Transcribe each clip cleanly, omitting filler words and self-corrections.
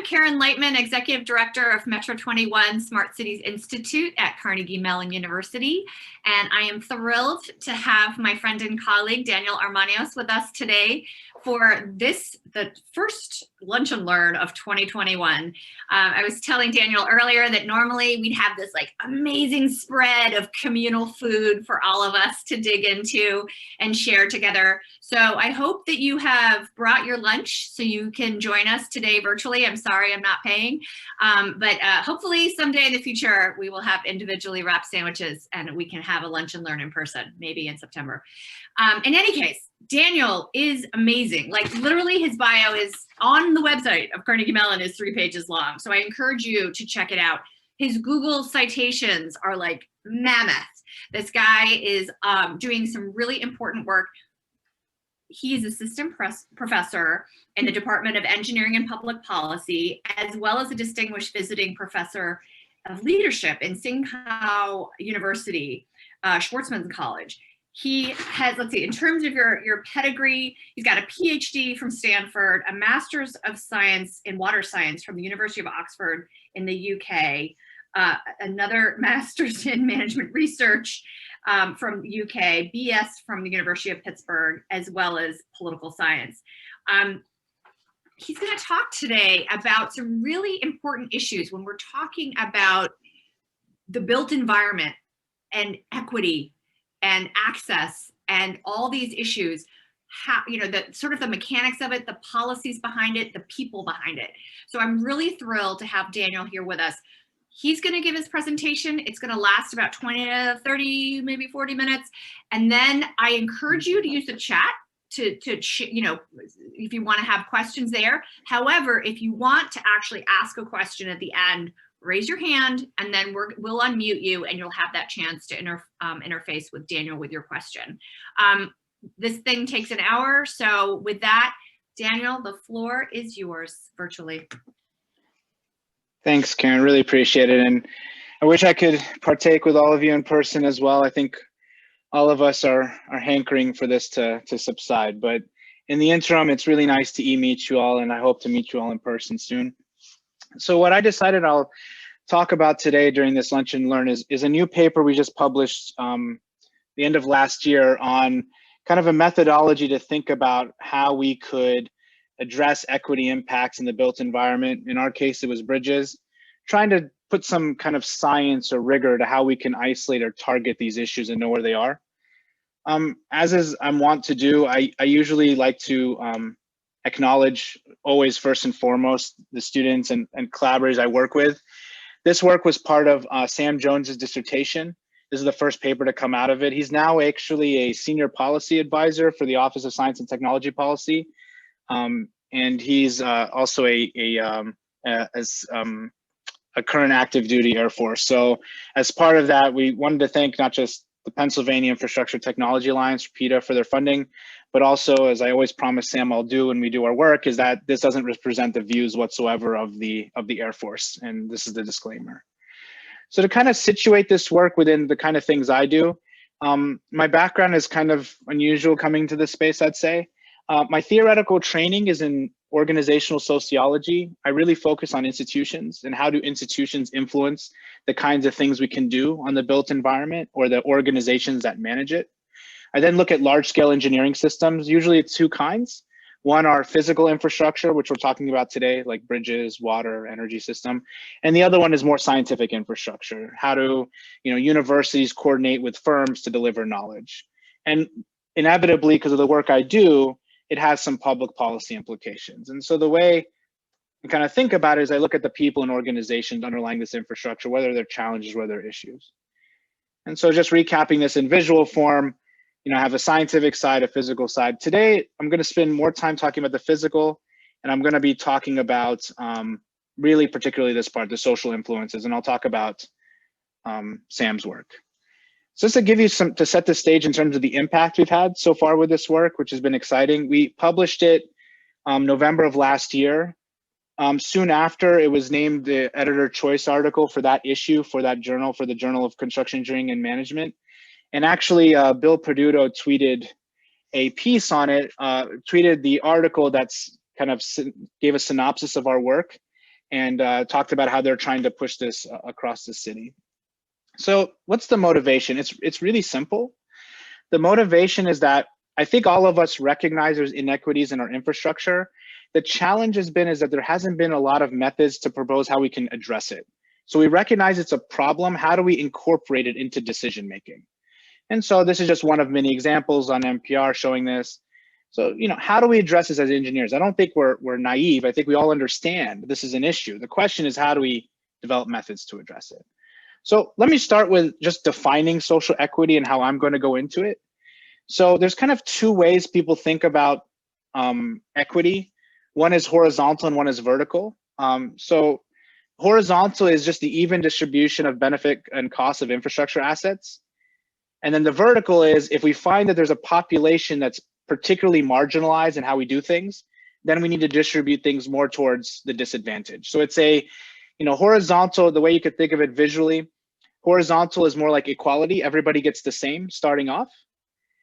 Karen Lightman, Executive Director of Metro21 Smart Cities Institute at Carnegie Mellon University. And I am thrilled to have my friend and colleague, Daniel Armanios, with us today for the first Lunch and Learn of 2021. I was telling Daniel earlier that normally we'd have this like amazing spread of communal food for all of us to dig into and share together. So I hope that you have brought your lunch so you can join us today virtually. I'm sorry I'm not paying, but hopefully someday in the future we will have individually wrapped sandwiches and we can have a Lunch and Learn in person, maybe in September. In any case, Daniel is amazing. Like literally his bio is on the website of Carnegie Mellon, is 3 pages long. So I encourage you to check it out. His Google citations are like mammoth. This guy is doing some really important work. He is assistant professor in the Department of Engineering and Public Policy, as well as a distinguished visiting professor of leadership in Tsinghua University, Schwarzman College. He has, let's see, in terms of your pedigree, he's got a PhD from Stanford, a Master's of Science in Water Science from the University of Oxford in the UK, another Master's in Management Research from the UK, BS from the University of Pittsburgh, as well as political science. He's going to talk today about some really important issues when we're talking about the built environment and equity and access and all these issues, how, you know, the sort of the mechanics of it, the policies behind it, the people behind it. So I'm really thrilled to have Daniel here with us. He's going to give his presentation. It's going to last about 20 to 30, maybe 40 minutes. And then I encourage you to use the chat to you know, if you want to have questions there. However, if you want to actually ask a question at the end, raise your hand and then we'll unmute you and you'll have that chance to interface with Daniel with your question. This thing takes an hour. So with that, Daniel, the floor is yours virtually. Thanks, Karen, really appreciate it. And I wish I could partake with all of you in person as well. I think all of us are hankering for this to subside, but in the interim, it's really nice to meet you all, and I hope to meet you all in person soon. So what I decided I'll talk about today during this Lunch and Learn is a new paper we just published the end of last year on kind of a methodology to think about how we could address equity impacts in the built environment. In our case, it was bridges, trying to put some kind of science or rigor to how we can isolate or target these issues and know where they are. As is I'm wont to do, I usually like to acknowledge always first and foremost the students and collaborators I work with. This work was part of Sam Jones's dissertation. This is the first paper to come out of it. He's now actually a senior policy advisor for the Office of Science and Technology Policy. And he's also a current active duty Air Force. So as part of that, we wanted to thank not just the Pennsylvania Infrastructure Technology Alliance, PETA, for their funding, but also, as I always promise Sam I'll do when we do our work, is that this doesn't represent the views whatsoever of the Air Force, and this is the disclaimer. So to kind of situate this work within the kind of things I do, my background is kind of unusual coming to this space, I'd say. My theoretical training is in organizational sociology. I really focus on institutions and how do institutions influence the kinds of things we can do on the built environment or the organizations that manage it. I then look at large-scale engineering systems. Usually it's two kinds. One are physical infrastructure, which we're talking about today, like bridges, water, energy system. And the other one is more scientific infrastructure. How do universities coordinate with firms to deliver knowledge? And inevitably, because of the work I do, it has some public policy implications. And so the way I kind of think about it is I look at the people and organizations underlying this infrastructure, whether they're challenges, whether they're issues. And so just recapping this in visual form, I have a scientific side, a physical side. Today, I'm going to spend more time talking about the physical, and I'm going to be talking about really particularly this part, the social influences, and I'll talk about Sam's work. So just to give you to set the stage in terms of the impact we've had so far with this work, which has been exciting. We published it November of last year. Soon after, it was named the editor choice article for that issue, for that journal, for the Journal of Construction Engineering and Management. And actually, Bill Perduto tweeted a piece on it, tweeted the article that's kind of gave a synopsis of our work. and talked about how they're trying to push this across the city. So what's the motivation? It's really simple. The motivation is that I think all of us recognize there's inequities in our infrastructure. The challenge has been is that there hasn't been a lot of methods to propose how we can address it. So we recognize it's a problem. How do we incorporate it into decision making? And so this is just one of many examples on NPR showing this. So, how do we address this as engineers? I don't think we're naive. I think we all understand this is an issue. The question is, how do we develop methods to address it? So let me start with just defining social equity and how I'm going to go into it. So there's kind of two ways people think about equity. One is horizontal and one is vertical. So horizontal is just the even distribution of benefit and cost of infrastructure assets. And then the vertical is if we find that there's a population that's particularly marginalized in how we do things, then we need to distribute things more towards the disadvantage. So it's a, horizontal, the way you could think of it visually, horizontal is more like equality. Everybody gets the same starting off.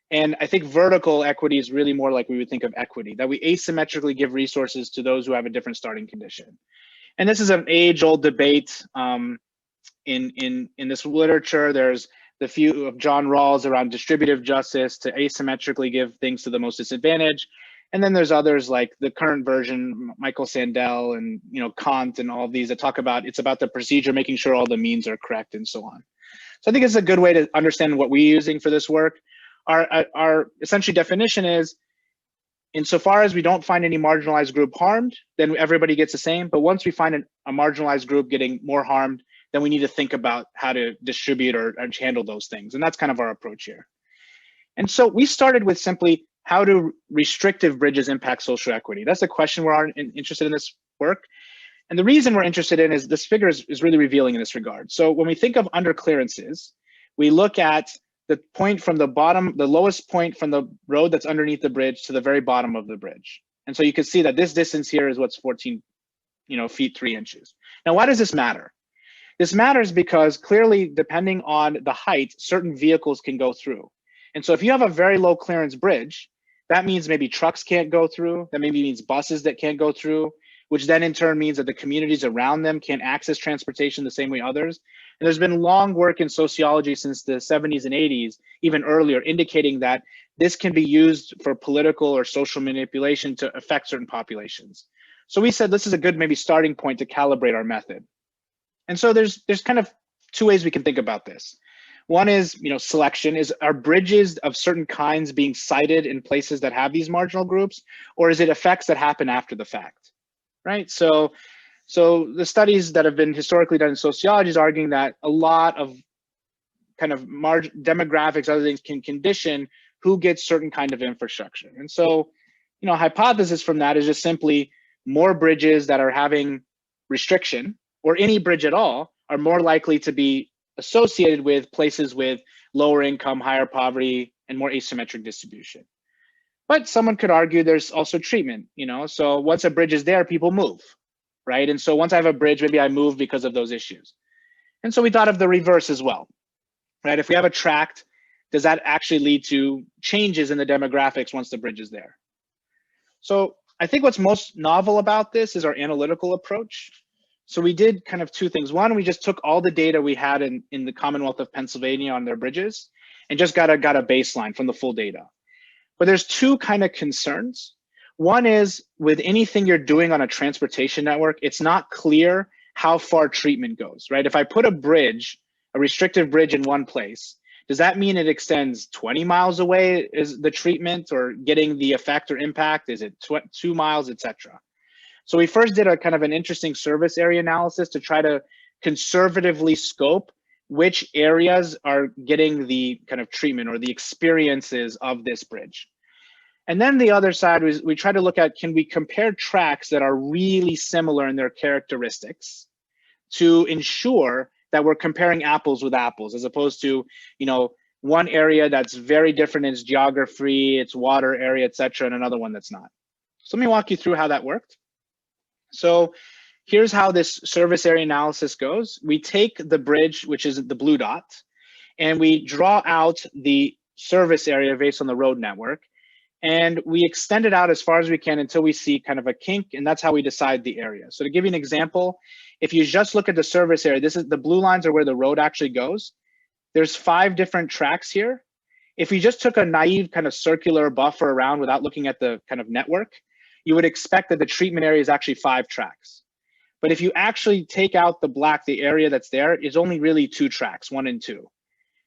And I think vertical equity is really more like we would think of equity, that we asymmetrically give resources to those who have a different starting condition. And this is an age-old debate in this literature. There's the view of John Rawls around distributive justice to asymmetrically give things to the most disadvantaged. And then there's others like the current version, Michael Sandel and Kant and all of these that talk about it's about the procedure, making sure all the means are correct and so on. So I think it's a good way to understand what we're using for this work. Our essentially definition is, insofar as we don't find any marginalized group harmed, then everybody gets the same. But once we find a marginalized group getting more harmed, then we need to think about how to distribute or handle those things. And that's kind of our approach here. And so we started with simply, how do restrictive bridges impact social equity? That's the question we're interested in this work. And the reason we're interested in is this figure is really revealing in this regard. So when we think of underclearances, we look at the point from the bottom, the lowest point from the road that's underneath the bridge to the very bottom of the bridge. And so you can see that this distance here is what's 14 feet 3 inches. Now, why does this matter? This matters because clearly, depending on the height, certain vehicles can go through. And so if you have a very low clearance bridge, that means maybe trucks can't go through, that maybe means buses that can't go through, which then in turn means that the communities around them can't access transportation the same way others. And there's been long work in sociology since the 70s and 80s, even earlier, indicating that this can be used for political or social manipulation to affect certain populations. So we said this is a good maybe starting point to calibrate our method. And so there's kind of two ways we can think about this. One is, selection. Are bridges of certain kinds being sited in places that have these marginal groups, or is it effects that happen after the fact, right? So the studies that have been historically done in sociology is arguing that a lot of kind of demographics, other things can condition who gets certain kind of infrastructure. And so, hypothesis from that is just simply more bridges that are having restriction, or any bridge at all, are more likely to be associated with places with lower income, higher poverty, and more asymmetric distribution. But someone could argue there's also treatment, so once a bridge is there, people move, right? And so once I have a bridge, maybe I move because of those issues. And so we thought of the reverse as well, right? If we have a tract, does that actually lead to changes in the demographics once the bridge is there? So I think what's most novel about this is our analytical approach. So we did kind of two things. One, we just took all the data we had in the Commonwealth of Pennsylvania on their bridges and just got a baseline from the full data. But there's two kind of concerns. One is with anything you're doing on a transportation network, it's not clear how far treatment goes, right? If I put a bridge, a restrictive bridge in one place, does that mean it extends 20 miles away is the treatment or getting the effect or impact? Is it 2 miles, et cetera? So we first did a kind of an interesting service area analysis to try to conservatively scope which areas are getting the kind of treatment or the experiences of this bridge. And then the other side was we try to look at, can we compare tracks that are really similar in their characteristics to ensure that we're comparing apples with apples, as opposed to, one area that's very different in its geography, its water area, et cetera, and another one that's not. So let me walk you through how that worked. So here's how this service area analysis goes. We take the bridge, which is the blue dot, and we draw out the service area based on the road network. And we extend it out as far as we can until we see kind of a kink, and that's how we decide the area. So to give you an example, if you just look at the service area, this is the blue lines are where the road actually goes. There's 5 different tracks here. If you just took a naive kind of circular buffer around without looking at the kind of network, you would expect that the treatment area is actually 5 tracks. But if you actually take out the black, the area that's there is only really 2 tracks, 1 and 2.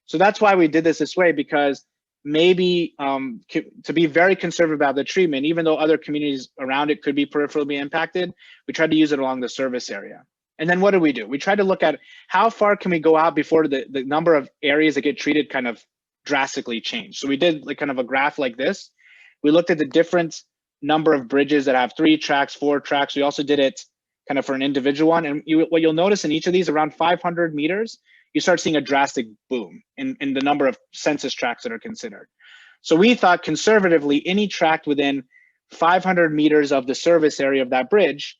So that's why we did this way, because maybe to be very conservative about the treatment, even though other communities around it could be peripherally impacted, we tried to use it along the service area. And then what do? We tried to look at how far can we go out before the number of areas that get treated kind of drastically change. So we did like kind of a graph like this. We looked at the different number of bridges that have 3 tracks, 4 tracks. We also did it kind of for an individual one. And what you'll notice in each of these, around 500 meters, you start seeing a drastic boom in the number of census tracts that are considered. So we thought conservatively, any tract within 500 meters of the service area of that bridge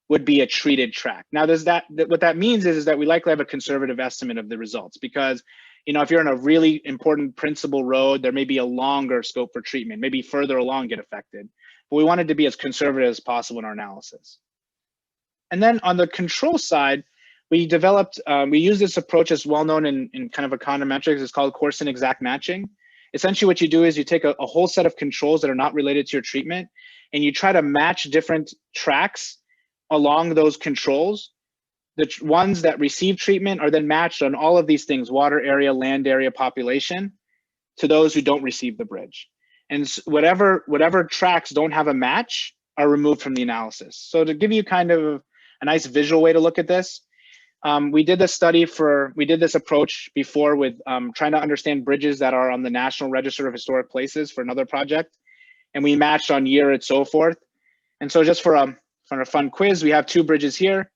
would be a treated tract. Now, what that means is that we likely have a conservative estimate of the results, because if you're in a really important principal road, there may be a longer scope for treatment, maybe further along get affected. But we wanted to be as conservative as possible in our analysis. And then on the control side, we developed, we use this approach that's well known in kind of econometrics. It's called coarse and exact matching. Essentially what you do is you take a whole set of controls that are not related to your treatment, and you try to match different tracks along those controls. The ones that receive treatment are then matched on all of these things: water area, land area, population, to those who don't receive the bridge. And whatever tracks don't have a match are removed from the analysis. So to give you kind of a nice visual way to look at this, we did this approach before with trying to understand bridges that are on the National Register of Historic Places for another project. And we matched on year and so forth. And so just for a fun quiz, we have 2 bridges here.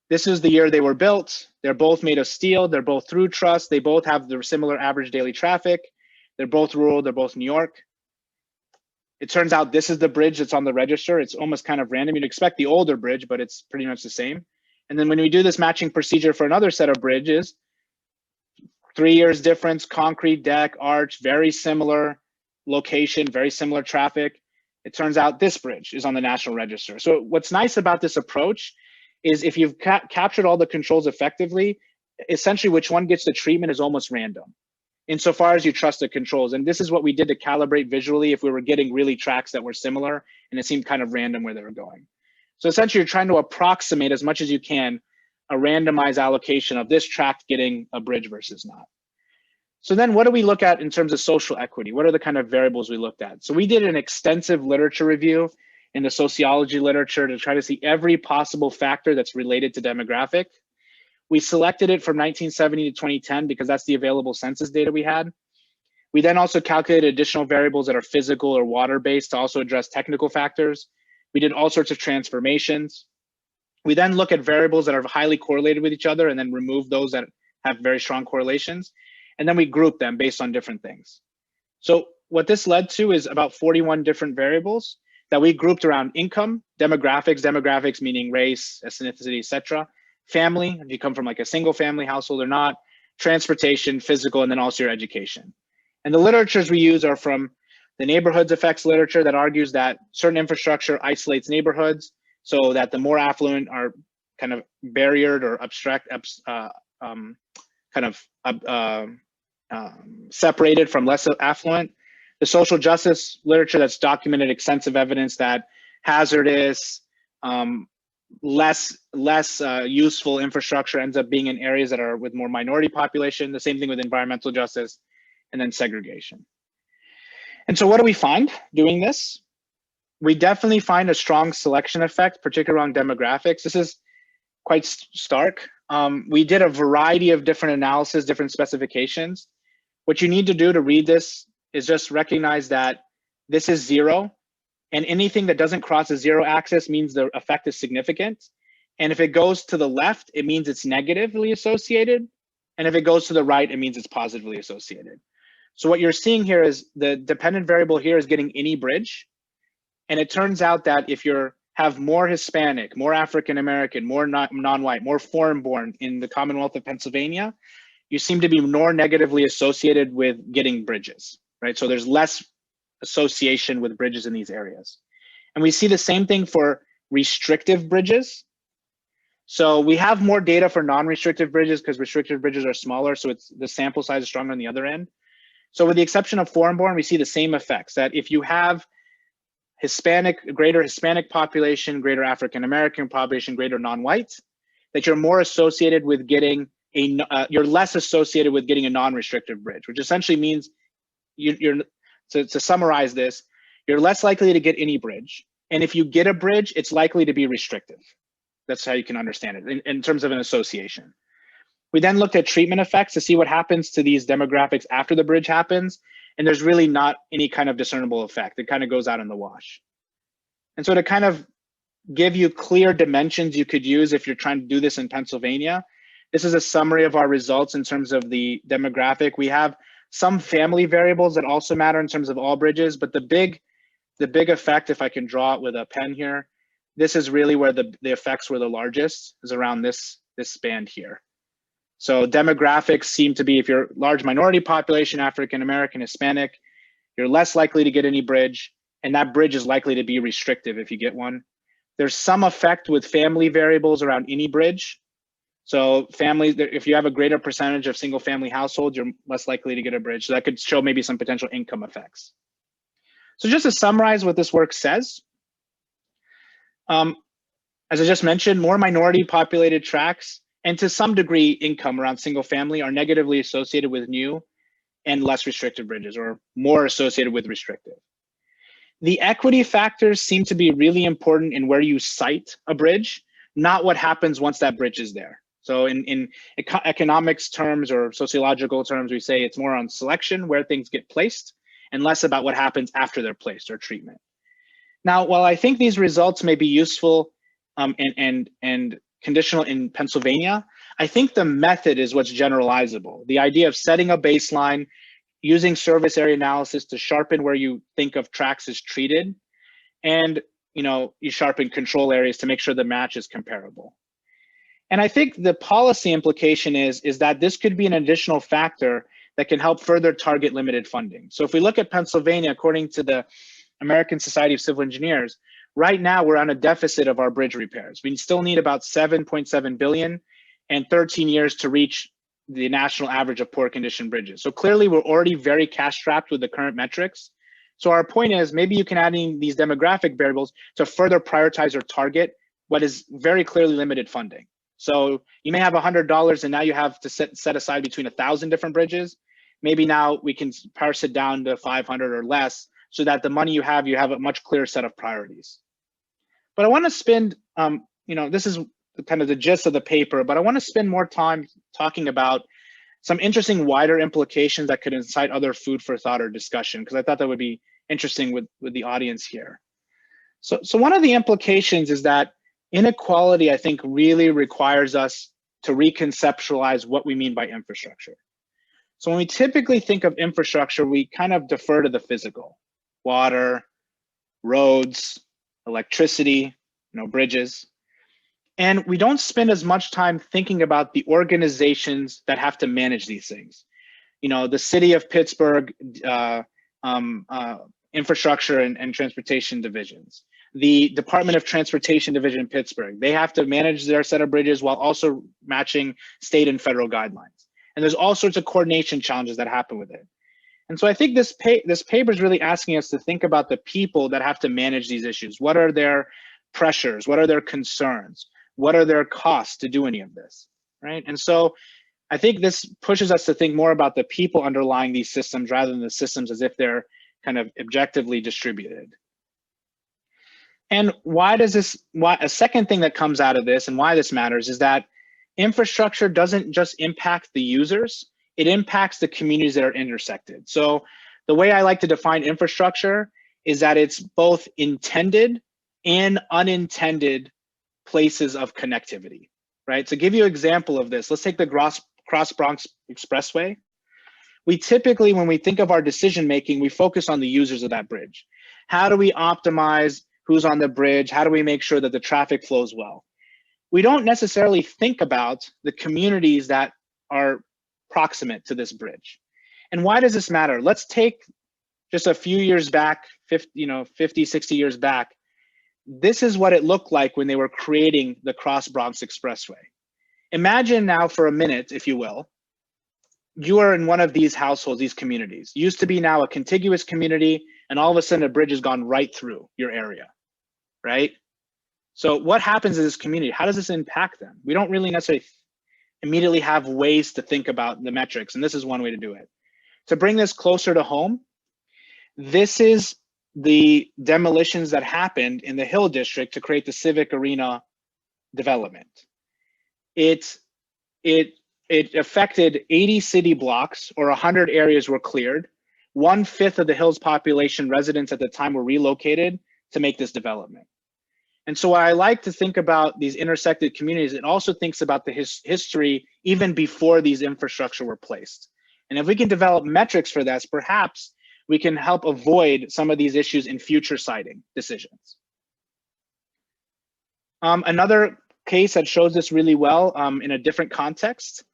This is the year they were built. They're both made of steel. They're both through truss. They both have the similar average daily traffic. They're both rural. They're both New York. It turns out this is the bridge that's on the register. It's almost kind of random. You'd expect the older bridge, but it's pretty much the same. And then when we do this matching procedure for another set of bridges, 3 years difference, concrete deck, arch, very similar location, very similar traffic. It turns out this bridge is on the National Register. So what's nice about this approach is if you've captured all the controls effectively, essentially which one gets the treatment is almost random, insofar as you trust the controls. And this is what we did to calibrate visually if we were getting really tracks that were similar and it seemed kind of random where they were going. So essentially you're trying to approximate as much as you can a randomized allocation of this tract getting a bridge versus not. So then what do we look at in terms of social equity? What are the kind of variables we looked at? So we did an extensive literature review in the sociology literature to try to see every possible factor that's related to demographic. We selected it from 1970 to 2010 because that's the available census data we had. We then also calculated additional variables that are physical or water-based to also address technical factors. We did all sorts of transformations. We then look at variables that are highly correlated with each other and then remove those that have very strong correlations. And then we group them based on different things. So what this led to is about 41 different variables that we grouped around income, demographics meaning race, ethnicity, etc., family, if you come from like a single family household or not, transportation, physical, and then also your education. And the literatures we use are from the neighborhoods effects literature that argues that certain infrastructure isolates neighborhoods so that the more affluent are kind of barriered or separated from less affluent. The social justice literature that's documented extensive evidence that hazardous, less useful infrastructure ends up being in areas that are with more minority population. The same thing with environmental justice, and then segregation. And so what do we find doing this? We definitely find a strong selection effect, particularly around demographics. This is quite stark. We did a variety of different analyses, different specifications. What you need to do to read this is just recognize that this is 0, and anything that doesn't cross the 0 axis means the effect is significant. And if it goes to the left, it means it's negatively associated. And if it goes to the right, it means it's positively associated. So what you're seeing here is the dependent variable here is getting any bridge. And it turns out that if you have more Hispanic, more African-American, more non-white, more foreign-born in the Commonwealth of Pennsylvania, you seem to be more negatively associated with getting bridges, right? So there's less association with bridges in these areas. And we see the same thing for restrictive bridges. So we have more data for non-restrictive bridges because restrictive bridges are smaller, so it's the sample size is stronger on the other end. So with the exception of foreign-born, we see the same effects, that if you have greater Hispanic population, greater African-American population, greater non-white, that you're more associated with getting you're less associated with getting a non-restrictive bridge, which essentially means to summarize this, you're less likely to get any bridge. And if you get a bridge, it's likely to be restrictive. That's how you can understand it in terms of an association. We then looked at treatment effects to see what happens to these demographics after the bridge happens. And there's really not any kind of discernible effect. It kind of goes out in the wash. And so to kind of give you clear dimensions you could use if you're trying to do this in Pennsylvania, this is a summary of our results in terms of the demographic. We have some family variables that also matter in terms of all bridges, but the big effect, if I can draw it with a pen here, this is really where the effects were the largest, is around this band here. So demographics seem to be, if you're large minority population, African American, Hispanic, you're less likely to get any bridge, and that bridge is likely to be restrictive if you get one. There's some effect with family variables around any bridge. So families, if you have a greater percentage of single family households, you're less likely to get a bridge. So that could show maybe some potential income effects. So just to summarize what this work says, as I just mentioned, more minority populated tracts and to some degree income around single family are negatively associated with new and less restrictive bridges, or more associated with restrictive. The equity factors seem to be really important in where you site a bridge, not what happens once that bridge is there. So in economics terms or sociological terms, we say it's more on selection, where things get placed, and less about what happens after they're placed or treatment. Now, while I think these results may be useful and conditional in Pennsylvania, I think the method is what's generalizable. The idea of setting a baseline, using service area analysis to sharpen where you think of tracts as treated, and you sharpen control areas to make sure the match is comparable. And I think the policy implication is that this could be an additional factor that can help further target limited funding. So if we look at Pennsylvania, according to the American Society of Civil Engineers, right now we're on a deficit of our bridge repairs. We still need about 7.7 billion and 13 years to reach the national average of poor condition bridges. So clearly we're already very cash strapped with the current metrics. So our point is, maybe you can add in these demographic variables to further prioritize or target what is very clearly limited funding. So you may have $100 and now you have to set aside between 1,000 different bridges. Maybe now we can parse it down to 500 or less, so that the money you have a much clearer set of priorities. But I want to spend, this is kind of the gist of the paper, but I want to spend more time talking about some interesting wider implications that could incite other food for thought or discussion, because I thought that would be interesting with the audience here. So one of the implications is that inequality, I think, really requires us to reconceptualize what we mean by infrastructure. So when we typically think of infrastructure, we kind of defer to the physical: water, roads, electricity, bridges. And we don't spend as much time thinking about the organizations that have to manage these things. The city of Pittsburgh, infrastructure and transportation divisions, the Department of Transportation Division in Pittsburgh, they have to manage their set of bridges while also matching state and federal guidelines. And there's all sorts of coordination challenges that happen with it. And so I think this paper is really asking us to think about the people that have to manage these issues. What are their pressures? What are their concerns? What are their costs to do any of this, right? And so I think this pushes us to think more about the people underlying these systems rather than the systems as if they're kind of objectively distributed. And a second thing that comes out of this and why this matters is that infrastructure doesn't just impact the users, it impacts the communities that are intersected. So the way I like to define infrastructure is that it's both intended and unintended places of connectivity, right? To give you an example of this, let's take the Cross Bronx Expressway. We typically, when we think of our decision making, we focus on the users of that bridge. How do we optimize who's on the bridge? How do we make sure that the traffic flows well? We don't necessarily think about the communities that are proximate to this bridge. And why does this matter? Let's take just a few years back, 50, 60 years back, this is what it looked like when they were creating the Cross Bronx Expressway. Imagine now for a minute, if you will, you are in one of these households, these communities. Used to be now a contiguous community, and all of a sudden a bridge has gone right through your area, right? So what happens in this community? How does this impact them? We don't really necessarily immediately have ways to think about the metrics, and this is one way to do it. To bring this closer to home, this is the demolitions that happened in the Hill District to create the Civic Arena development. It affected 80 city blocks, or 100 areas were cleared. 1/5 of the Hills population residents at the time were relocated to make this development. And so I like to think about these intersected communities. It also thinks about the history even before these infrastructure were placed. And if we can develop metrics for this, perhaps we can help avoid some of these issues in future siting decisions. Another case that shows this really well in a different context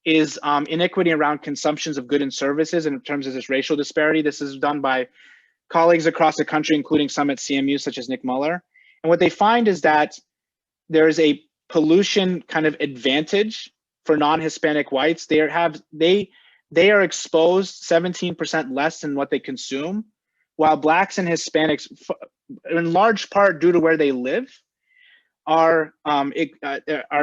is inequity around consumptions of goods and services in terms of this racial disparity. This is done by colleagues across the country, including some at CMU, such as Nick Muller. And what they find is that there is a pollution kind of advantage for non-Hispanic whites. They are exposed 17% less than what they consume, while Blacks and Hispanics, in large part due to where they live, are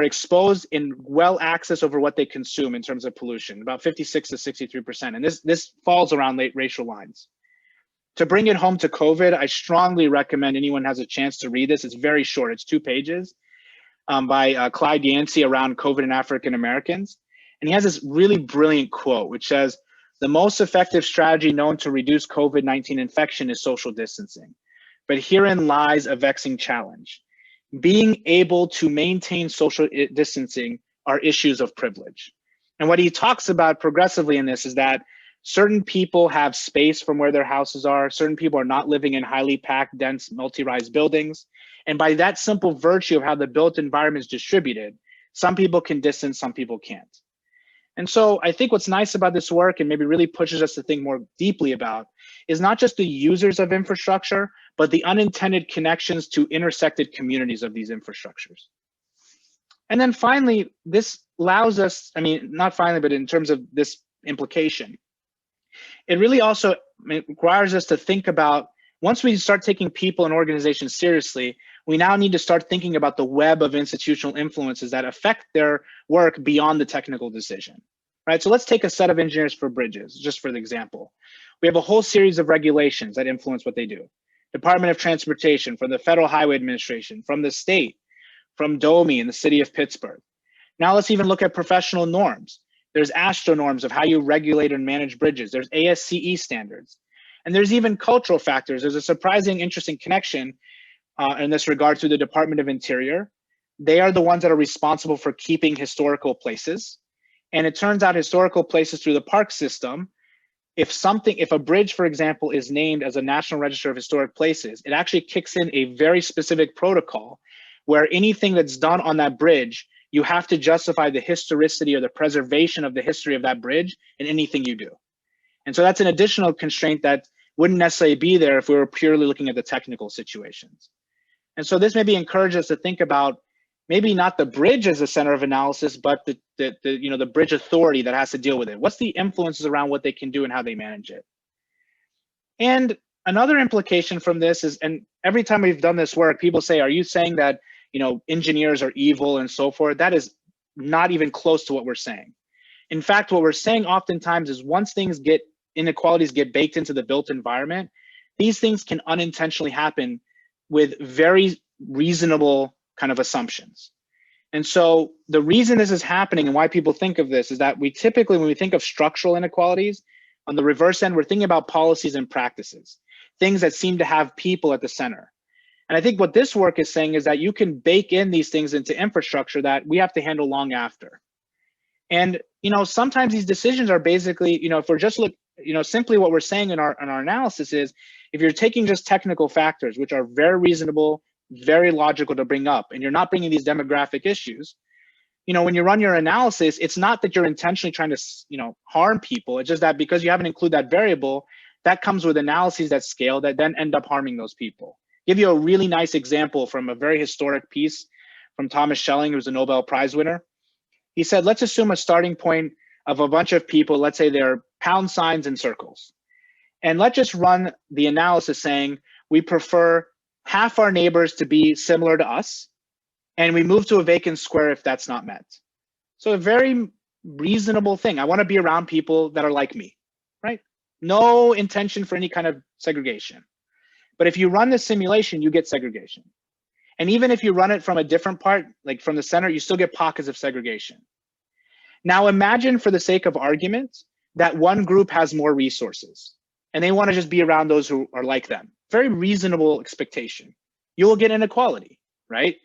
exposed in well access over what they consume in terms of pollution, about 56 to 63%. And this falls around racial lines. To bring it home to COVID, I strongly recommend anyone has a chance to read this. It's very short, it's 2 pages by Clyde Yancey around COVID and African Americans. And he has this really brilliant quote, which says, "The most effective strategy known to reduce COVID-19 infection is social distancing. But herein lies a vexing challenge. Being able to maintain social distancing are issues of privilege." And what he talks about progressively in this is that certain people have space from where their houses are. Certain people are not living in highly packed, dense, multi-rise buildings. And by that simple virtue of how the built environment is distributed, some people can distance, some people can't. And so I think what's nice about this work, and maybe really pushes us to think more deeply about, is not just the users of infrastructure, but the unintended connections to intersected communities of these infrastructures. And then finally, this allows us, not finally, but in terms of this implication, it really also requires us to think about, once we start taking people and organizations seriously, we now need to start thinking about the web of institutional influences that affect their work beyond the technical decision, right? So let's take a set of engineers for bridges, just for the example. We have a whole series of regulations that influence what they do. Department of Transportation, from the Federal Highway Administration, from the state, from DOMI in the city of Pittsburgh. Now let's even look at professional norms. There's ASTRO norms of how you regulate and manage bridges. There's ASCE standards. And there's even cultural factors. There's a surprising, interesting connection in this regard to the Department of Interior. They are the ones that are responsible for keeping historical places. And it turns out historical places through the park system, if a bridge, for example, is named as a National Register of Historic Places, it actually kicks in a very specific protocol where anything that's done on that bridge, you have to justify the historicity or the preservation of the history of that bridge in anything you do. And so that's an additional constraint that wouldn't necessarily be there if we were purely looking at the technical situations. And so this maybe encourages us to think about maybe not the bridge as a center of analysis, but the bridge authority that has to deal with it. What's the influences around what they can do and how they manage it? And another implication from this is, and every time we've done this work, people say, are you saying that engineers are evil and so forth? That is not even close to what we're saying. In fact, what we're saying oftentimes is once inequalities get baked into the built environment, these things can unintentionally happen with very reasonable kind of assumptions. And so the reason this is happening and why people think of this is that we typically, when we think of structural inequalities, on the reverse end, we're thinking about policies and practices, things that seem to have people at the center. And I think what this work is saying is that you can bake in these things into infrastructure that we have to handle long after. And sometimes these decisions are basically, if we're just simply what we're saying in our analysis is, if you're taking just technical factors, which are very reasonable, very logical to bring up, and you're not bringing these demographic issues, when you run your analysis, it's not that you're intentionally trying to, harm people. It's just that because you haven't included that variable, that comes with analyses that scale that then end up harming those people. Give you a really nice example from a very historic piece from Thomas Schelling, who's a Nobel Prize winner. He said, let's assume a starting point of a bunch of people, let's say they're pound signs and circles. And let's just run the analysis saying we prefer half our neighbors to be similar to us, and we move to a vacant square if that's not met. So a very reasonable thing. I want to be around people that are like me, right? No intention for any kind of segregation. But if you run the simulation, you get segregation. And even if you run it from a different part, like from the center, you still get pockets of segregation. Now imagine, for the sake of argument, that one group has more resources and they want to just be around those who are like them. Very reasonable expectation. You will get inequality, right?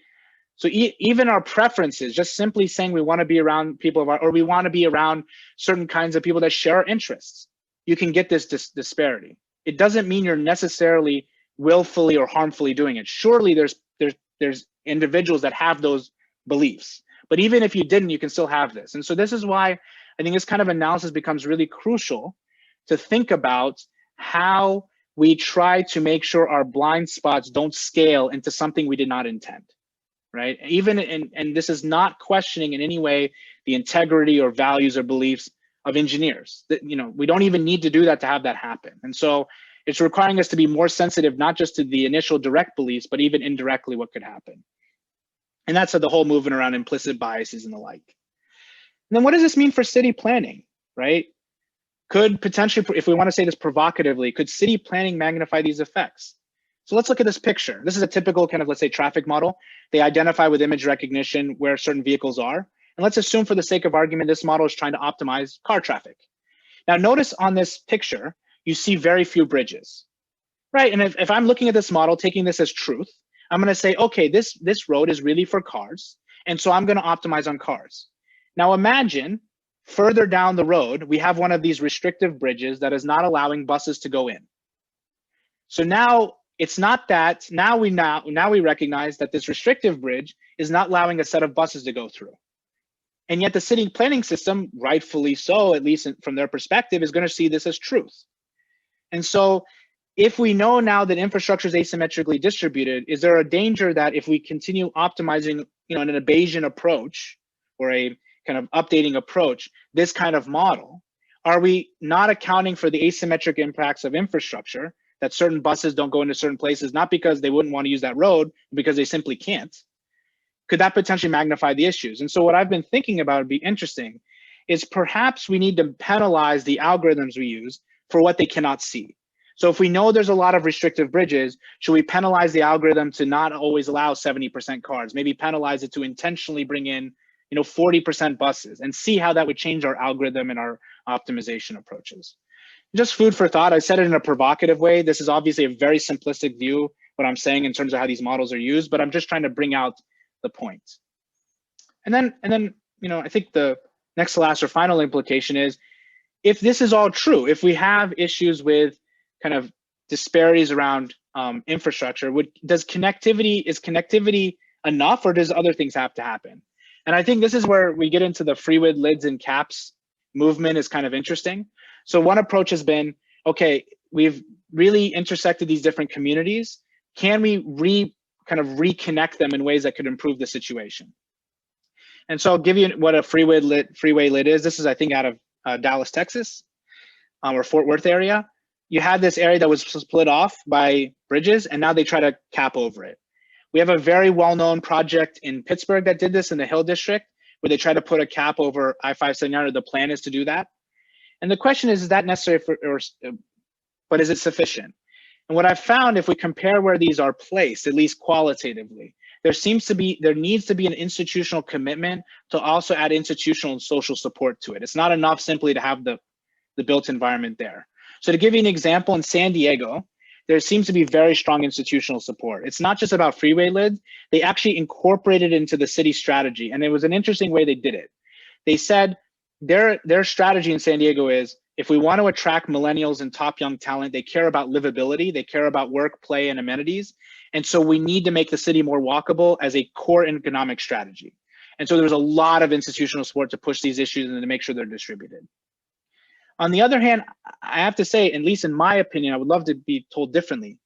So even our preferences, just simply saying we want to be around people of our, or we want to be around certain kinds of people that share our interests, you can get this disparity. It doesn't mean you're necessarily willfully or harmfully doing it. Surely there's individuals that have those beliefs, but even if you didn't, you can still have this. And so this is why I think this kind of analysis becomes really crucial to think about how we try to make sure our blind spots don't scale into something we did not intend, right? Even and this is not questioning in any way the integrity or values or beliefs of engineers. That, you know, we don't even need to do that to have that happen. And so it's requiring us to be more sensitive, not just to the initial direct beliefs, but even indirectly what could happen. And that's the whole movement around implicit biases and the like. And then what does this mean for city planning, right? Could potentially, if we want to say this provocatively, could city planning magnify these effects? So let's look at this picture. This is a typical kind of, let's say, traffic model. They identify with image recognition where certain vehicles are. And let's assume, for the sake of argument, this model is trying to optimize car traffic. Now notice on this picture, you see very few bridges, right? And if I'm looking at this model, taking this as truth, I'm going to say, okay, this road is really for cars. And so I'm going to optimize on cars. Now imagine further down the road, we have one of these restrictive bridges that is not allowing buses to go in. So now it's not that, now we recognize that this restrictive bridge is not allowing a set of buses to go through. And yet the city planning system, rightfully so, at least from their perspective, is going to see this as truth. And so if we know now that infrastructure is asymmetrically distributed, is there a danger that if we continue optimizing, you know, an Bayesian approach or a kind of updating approach, this kind of model, are we not accounting for the asymmetric impacts of infrastructure, that certain buses don't go into certain places, not because they wouldn't want to use that road, but because they simply can't? Could that potentially magnify the issues? And so what I've been thinking about would be interesting is perhaps we need to penalize the algorithms we use for what they cannot see. So if we know there's a lot of restrictive bridges, should we penalize the algorithm to not always allow 70% cars? Maybe penalize it to intentionally bring in, you know, 40% buses, and see how that would change our algorithm and our optimization approaches. Just food for thought. I said it in a provocative way. This is obviously a very simplistic view, what I'm saying in terms of how these models are used, but I'm just trying to bring out the point. And then, you know, I think the next to last or final implication is, if this is all true, if we have issues with kind of disparities around infrastructure, is connectivity enough, or does other things have to happen? And I think this is where we get into the free-with lids and caps movement is kind of interesting. So one approach has been, okay, we've really intersected these different communities. Can we reconnect them in ways that could improve the situation? And so I'll give you what a freeway lid is. This is, I think, out of Dallas, Texas, or Fort Worth area. You had this area that was split off by bridges, and now they try to cap over it. We have a very well-known project in Pittsburgh that did this in the Hill District, where they try to put a cap over I-579, the plan is to do that. And the question is that necessary but is it sufficient? And what I've found, if we compare where these are placed, at least qualitatively, there needs to be an institutional commitment to also add institutional and social support to it. It's not enough simply to have the built environment there. So to give you an example, in San Diego, there seems to be very strong institutional support. It's not just about freeway lids. They actually incorporated it into the city strategy. And it was an interesting way they did it. They said their strategy in San Diego is, if we want to attract millennials and top young talent, they care about livability, they care about work, play, and amenities. And so we need to make the city more walkable as a core economic strategy. And so there was a lot of institutional support to push these issues and to make sure they're distributed. On the other hand, I have to say, at least in my opinion, I would love to be told differently.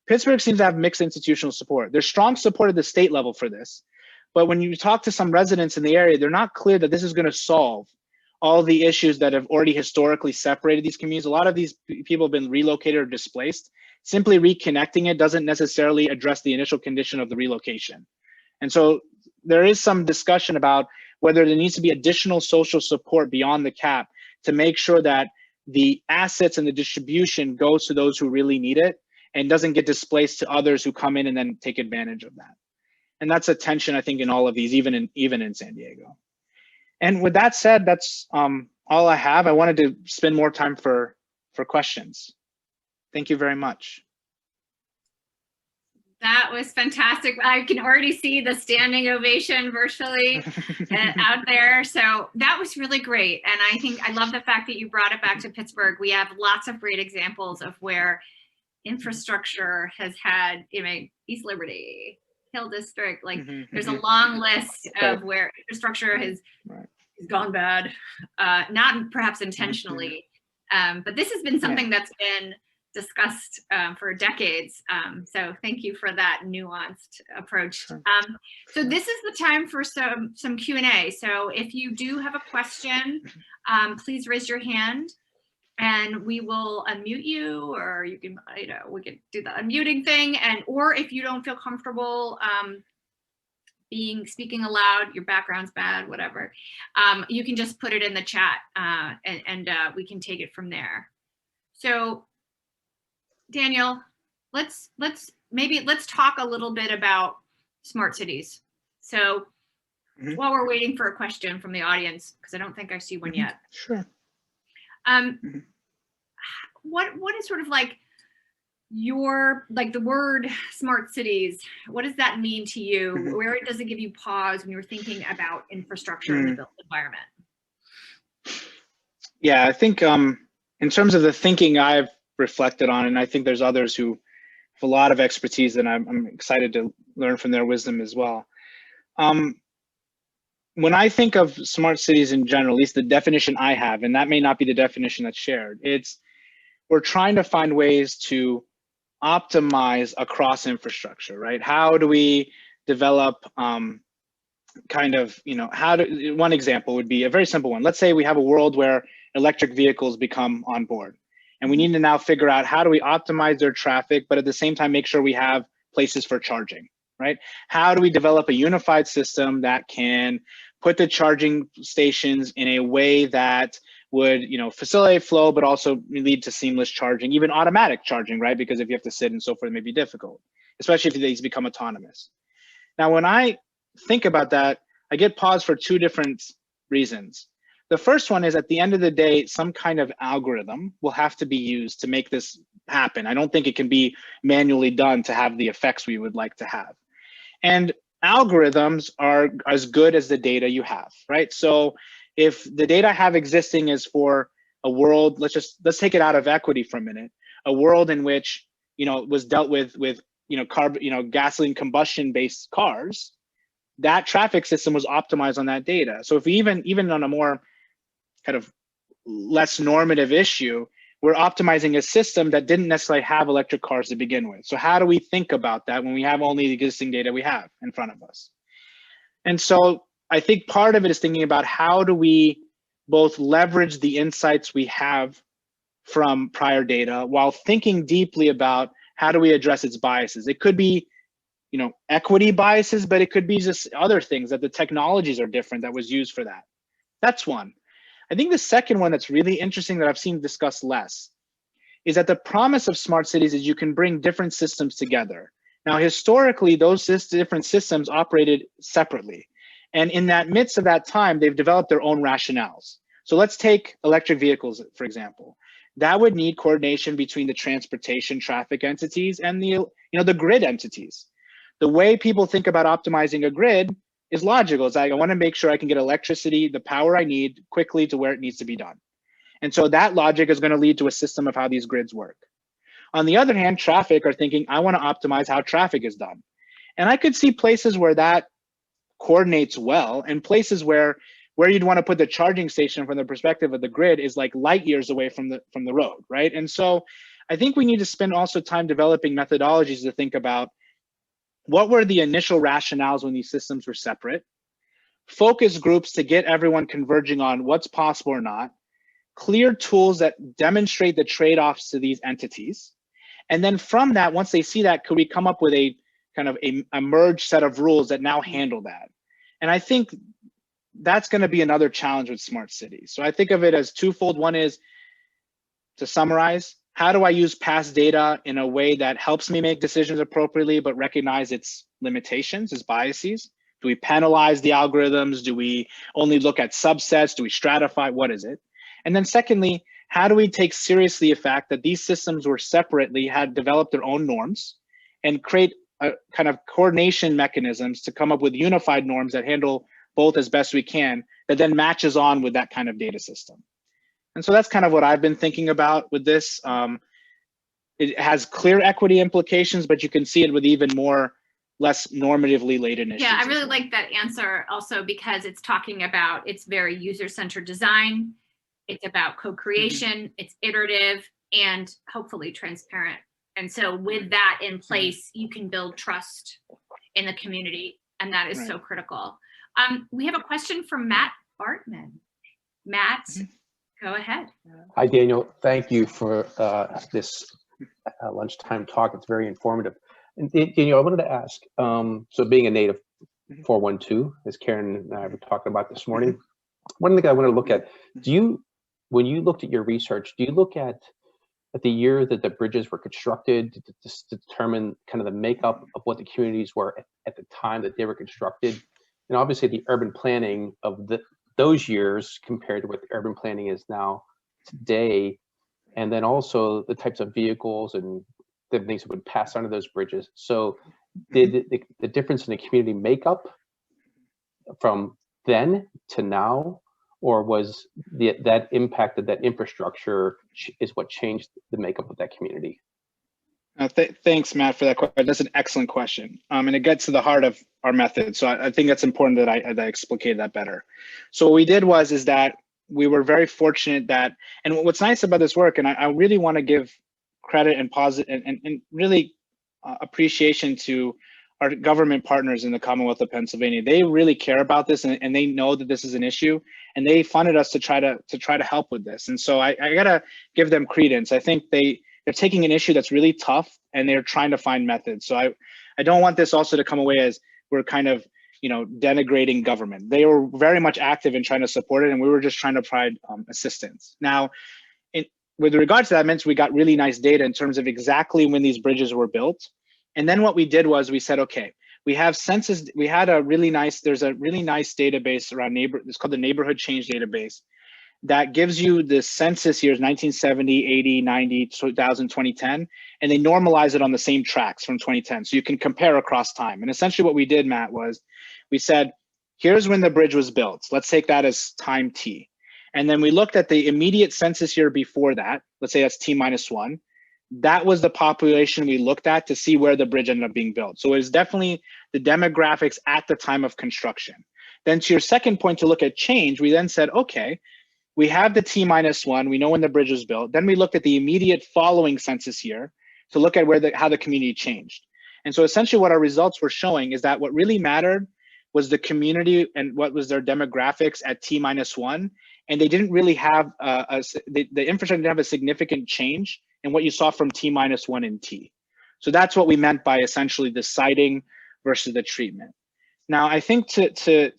Pittsburgh seems to have mixed institutional support. There's strong support at the state level for this. But when you talk to some residents in the area, they're not clear that this is going to solve all the issues that have already historically separated these communities. A lot of these people have been relocated or displaced. Simply reconnecting it doesn't necessarily address the initial condition of the relocation. And so there is some discussion about whether there needs to be additional social support beyond the cap to make sure that the assets and the distribution goes to those who really need it and doesn't get displaced to others who come in and then take advantage of that. And that's a tension, I think, in all of these, even in San Diego. And with that said, that's all I have. I wanted to spend more time for questions. Thank you very much. That was fantastic. I can already see the standing ovation virtually out there. So that was really great. And I think I love the fact that you brought it back to Pittsburgh. We have lots of great examples of where infrastructure has had, East Liberty, Hill District, like there's a long list of where infrastructure has gone bad, not perhaps intentionally, but this has been something that's been discussed for decades. So thank you for that nuanced approach. So this is the time for some Q&A. So if you do have a question, please raise your hand and we will unmute you, or you can, we can do the unmuting thing. And, or if you don't feel comfortable speaking aloud, your background's bad, whatever, you can just put it in the chat and we can take it from there. So Daniel, let's talk a little bit about smart cities. So while we're waiting for a question from the audience, because I don't think I see one yet. Sure. What is sort of like the word smart cities? What does that mean to you? Where does it give you pause when you're thinking about infrastructure in the built environment? Yeah, I think in terms of the thinking I've reflected on, and I think there's others who have a lot of expertise that I'm excited to learn from their wisdom as well. When I think of smart cities in general, at least the definition I have, and that may not be the definition that's shared, we're trying to find ways to optimize across infrastructure, right? How do we develop one example would be a very simple one. Let's say we have a world where electric vehicles become on board. And we need to now figure out how do we optimize their traffic, but at the same time, make sure we have places for charging, right? How do we develop a unified system that can put the charging stations in a way that would, facilitate flow, but also lead to seamless charging, even automatic charging, right? Because if you have to sit and so forth, it may be difficult, especially if these become autonomous. Now, when I think about that, I get pause for two different reasons. The first one is, at the end of the day, some kind of algorithm will have to be used to make this happen. I don't think it can be manually done to have the effects we would like to have. And algorithms are as good as the data you have, right? So if the data I have existing is for a world, let's take it out of equity for a minute, a world in which, it was dealt with gasoline combustion based cars, that traffic system was optimized on that data. So if we even on a more kind of less normative issue, we're optimizing a system that didn't necessarily have electric cars to begin with. So how do we think about that when we have only the existing data we have in front of us? And so I think part of it is thinking about how do we both leverage the insights we have from prior data while thinking deeply about how do we address its biases. It could be, equity biases, but it could be just other things, that the technologies are different that was used for that. That's one. I think the second one that's really interesting that I've seen discussed less is that the promise of smart cities is you can bring different systems together. Now, historically, those different systems operated separately. And in that midst of that time, they've developed their own rationales. So let's take electric vehicles, for example. That would need coordination between the transportation traffic entities and the grid entities. The way people think about optimizing a grid is logical. It's like, I want to make sure I can get electricity, the power I need, quickly to where it needs to be done. And so that logic is going to lead to a system of how these grids work. On the other hand, traffic are thinking, I want to optimize how traffic is done. And I could see places where that coordinates well and places where where you'd want to put the charging station from the perspective of the grid is like light years away from the road, right? And so I think we need to spend also time developing methodologies to think about what were the initial rationales when these systems were separate, focus groups to get everyone converging on what's possible or not, clear tools that demonstrate the trade-offs to these entities. And then from that, once they see that, could we come up with a kind of a merged set of rules that now handle that? And I think that's going to be another challenge with smart cities. So I think of it as twofold. One is, to summarize, how do I use past data in a way that helps me make decisions appropriately, but recognize its limitations, its biases? Do we penalize the algorithms? Do we only look at subsets? Do we stratify? What is it? And then secondly, how do we take seriously the fact that these systems were separately, had developed their own norms, and create a kind of coordination mechanisms to come up with unified norms that handle both as best we can, that then matches on with that kind of data system. And so that's kind of what I've been thinking about with this. It has clear equity implications, but you can see it with even more less normatively laden issues. Yeah, I really like that answer also, because it's talking about, it's very user-centered design. It's about co-creation, it's iterative, and hopefully transparent. And so with that in place, you can build trust in the community, and that is so critical. We have a question from Matt Bartman. Matt, go ahead. Hi, Daniel. Thank you for this lunchtime talk. It's very informative. And Daniel, I wanted to ask, so being a native 412, as Karen and I were talking about this morning, one thing I want to look at, when you looked at your research, do you look at the year that the bridges were constructed to determine kind of the makeup of what the communities were at the time that they were constructed? And obviously the urban planning of those years compared to what the urban planning is now today, and then also the types of vehicles and the things that would pass under those bridges. So did the difference in the community makeup from then to now, or was that impact of that infrastructure is what changed the makeup of that community? Thanks, Matt, for that question. That's an excellent question. And it gets to the heart of our method. So I think that's important that I explicated that better. So what we did is that we were very fortunate that, and what's nice about this work, and I really want to give credit and positive and really appreciation to our government partners in the Commonwealth of Pennsylvania. They really care about this, and they know that this is an issue, and they funded us to try to help with this. And so I gotta give them credence. I think they're taking an issue that's really tough, and they're trying to find methods. So I don't want this also to come away as we're kind of, denigrating government. They were very much active in trying to support it, and we were just trying to provide assistance. Now, with regards to that, meant we got really nice data in terms of exactly when these bridges were built. And then what we did was we said, okay, we have census, there's a really nice database around it's called the Neighborhood Change Database, that gives you the census years 1970, 80, 90, 2000, 2010, and they normalize it on the same tracks from 2010. So you can compare across time. And essentially what we did, Matt, was we said, here's when the bridge was built. Let's take that as time T. And then we looked at the immediate census year before that. Let's say that's T-1. That was the population we looked at to see where the bridge ended up being built. So it was definitely the demographics at the time of construction. Then to your second point, to look at change, we then said, okay, we have the T-1, we know when the bridge was built. Then we looked at the immediate following census year to look at how the community changed. And so essentially what our results were showing is that what really mattered was the community and what was their demographics at T-1. And they didn't really have, the infrastructure didn't have a significant change in what you saw from T-1 and T. So that's what we meant by essentially the siting versus the treatment. Now, I think to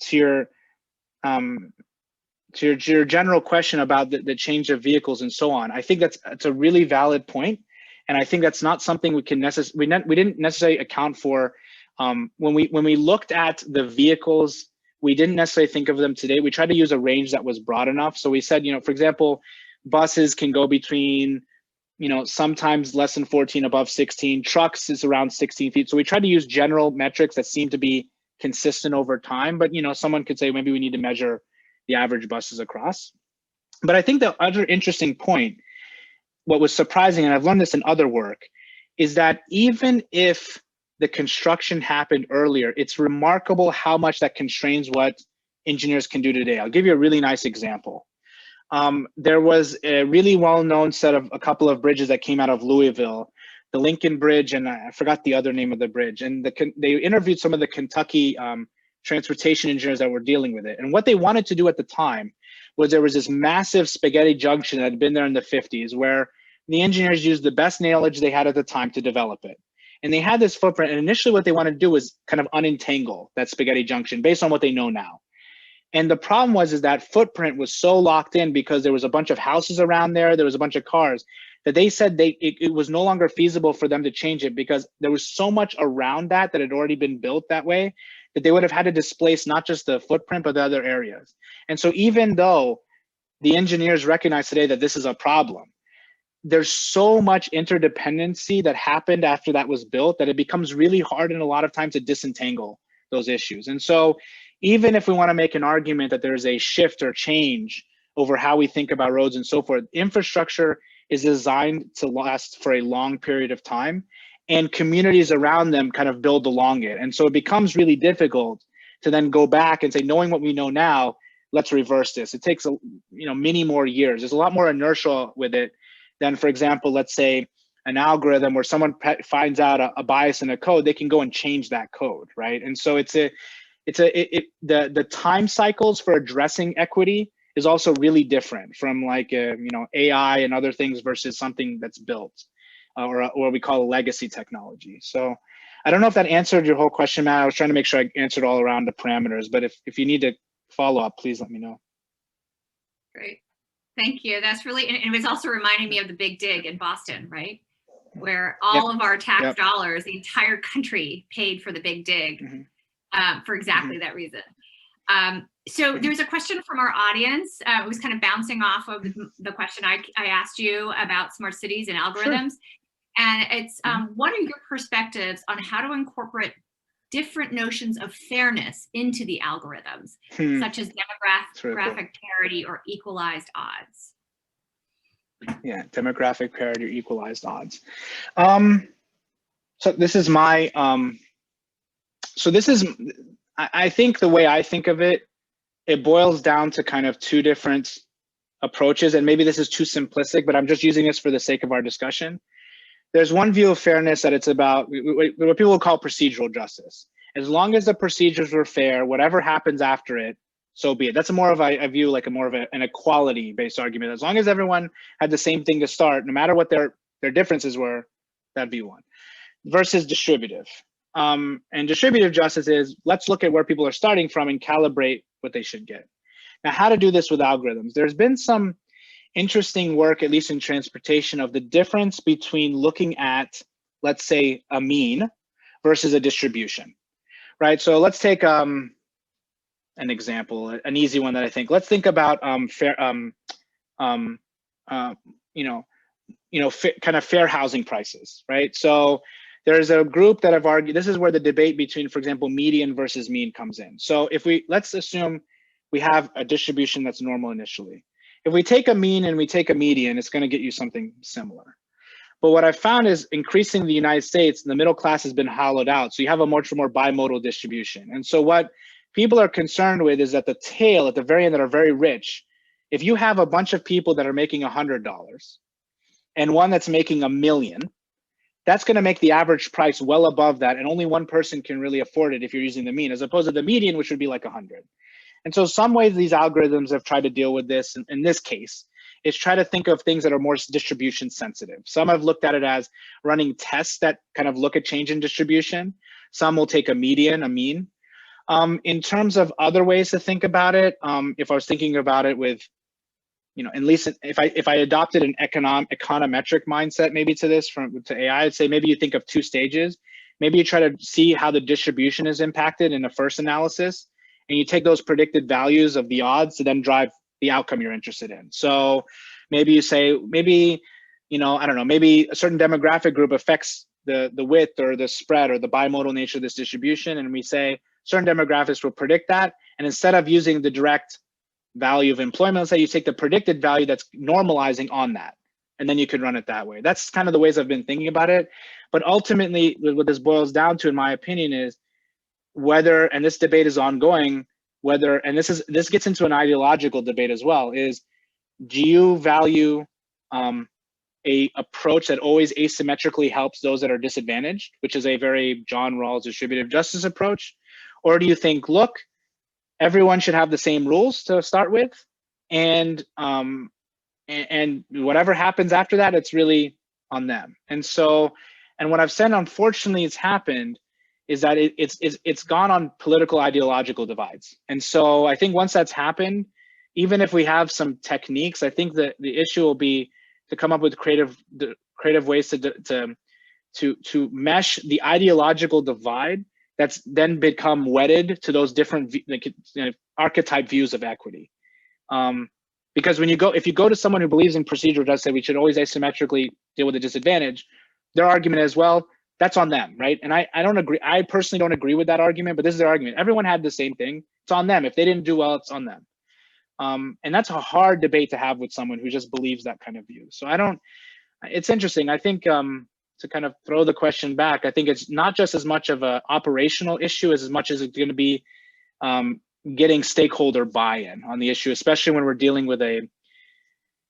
your general question about the change of vehicles and so on, I think that's a really valid point, and I think that's not something we can we didn't necessarily account for when we looked at the vehicles. We didn't necessarily think of them today. We tried to use a range that was broad enough. So we said, for example, buses can go between, sometimes less than 14, above 16. Trucks is around 16 feet. So we tried to use general metrics that seem to be consistent over time. But someone could say maybe we need to measure the average buses across. But I think the other interesting point, what was surprising, and I've learned this in other work, is that even if the construction happened earlier, it's remarkable how much that constrains what engineers can do today. I'll give you a really nice example. There was a really well-known set of a couple of bridges that came out of Louisville, the Lincoln Bridge, and I forgot the other name of the bridge. And they interviewed some of the Kentucky transportation engineers that were dealing with it. And what they wanted to do at the time was there was this massive spaghetti junction that had been there in the 50s where the engineers used the best knowledge they had at the time to develop it. And they had this footprint. And initially what they wanted to do was kind of unentangle that spaghetti junction based on what they know now. And the problem was that footprint was so locked in because there was a bunch of houses around there, there was a bunch of cars, that they said it was no longer feasible for them to change it because there was so much around that had already been built that way that they would have had to displace not just the footprint, but the other areas. And so even though the engineers recognize today that this is a problem, there's so much interdependency that happened after that was built that it becomes really hard and a lot of times to disentangle those issues. And so even if we want to make an argument that there's a shift or change over how we think about roads and so forth, infrastructure is designed to last for a long period of time, and communities around them kind of build along it. And so it becomes really difficult to then go back and say, knowing what we know now, let's reverse this. It takes many more years. There's a lot more inertia with it than, for example, let's say an algorithm where someone finds out a bias in a code, they can go and change that code, right? And so the time cycles for addressing equity is also really different from like AI and other things versus something that's built or what we call a legacy technology. So I don't know if that answered your whole question, Matt. I was trying to make sure I answered all around the parameters, but if you need to follow up, please let me know. Great, thank you. That's really, and it was also reminding me of the Big Dig in Boston, right? Where all of our tax dollars, the entire country paid for the Big Dig for exactly that reason. So there's a question from our audience. It was kind of bouncing off of the question I asked you about smart cities and algorithms. And it's, what are your perspectives on how to incorporate different notions of fairness into the algorithms, such as demographic parity or equalized odds? Yeah, demographic parity or equalized odds. So this is my, I think the way I think of it, it boils down to kind of two different approaches, and maybe this is too simplistic, but I'm just using this for the sake of our discussion. There's one view of fairness that it's about what people call procedural justice. As long as the procedures were fair, whatever happens after it, so be it. That's more of a view, like more of an equality-based argument. As long as everyone had the same thing to start, no matter what their differences were, that'd be one. Versus distributive. And distributive justice is, let's look at where people are starting from and calibrate what they should get. Now, how to do this with algorithms. There's been some interesting work, at least in transportation, of the difference between looking at, let's say, a mean versus a distribution, right? So let's take an example, an easy one that I think. Let's think about kind of fair housing prices, right? So there's a group that have argued, this is where the debate between, for example, median versus mean comes in. So let's assume we have a distribution that's normal initially. If we take a mean and we take a median, it's going to get you something similar. But what I found is increasing the United States, the middle class has been hollowed out. So you have a much more bimodal distribution. And so what people are concerned with is at the tail, at the very end, that are very rich. If you have a bunch of people that are making $100 and one that's making $1 million, that's going to make the average price well above that. And only one person can really afford it if you're using the mean, as opposed to the median, which would be like 100. And so some ways these algorithms have tried to deal with this in this case is try to think of things that are more distribution sensitive. Some have looked at it as running tests that kind of look at change in distribution. Some will take a median, a mean. In terms of other ways to think about it, if I was thinking about it with, at least if I adopted an econometric mindset maybe to this to AI, I'd say maybe you think of two stages. Maybe you try to see how the distribution is impacted in the first analysis, and you take those predicted values of the odds to then drive the outcome you're interested in. So maybe you say, maybe, I don't know, maybe a certain demographic group affects the width or the spread or the bimodal nature of this distribution. And we say certain demographics will predict that. And instead of using the direct value of employment, let's say you take the predicted value that's normalizing on that, and then you could run it that way. That's kind of the ways I've been thinking about it. But ultimately, what this boils down to, in my opinion, is whether, and this debate is ongoing, whether, and this gets into an ideological debate as well, is do you value a approach that always asymmetrically helps those that are disadvantaged, which is a very John Rawls distributive justice approach? Or do you think, look, everyone should have the same rules to start with, and whatever happens after that, it's really on them? And so, and what I've said, unfortunately, it's happened, is that it's gone on political ideological divides. And so I think once that's happened, even if we have some techniques, I think that the issue will be to come up with creative ways to mesh the ideological divide that's then become wedded to those different archetype views of equity. Because when if you go to someone who believes in procedural justice, say we should always asymmetrically deal with a disadvantage, their argument is, well, that's on them, right? And I don't agree. I personally don't agree with that argument, but this is their argument. Everyone had the same thing. It's on them. If they didn't do well, it's on them. And that's a hard debate to have with someone who just believes that kind of view. So it's interesting. I think to kind of throw the question back, I think it's not just as much of an operational issue as much as it's going to be getting stakeholder buy-in on the issue, especially when we're dealing with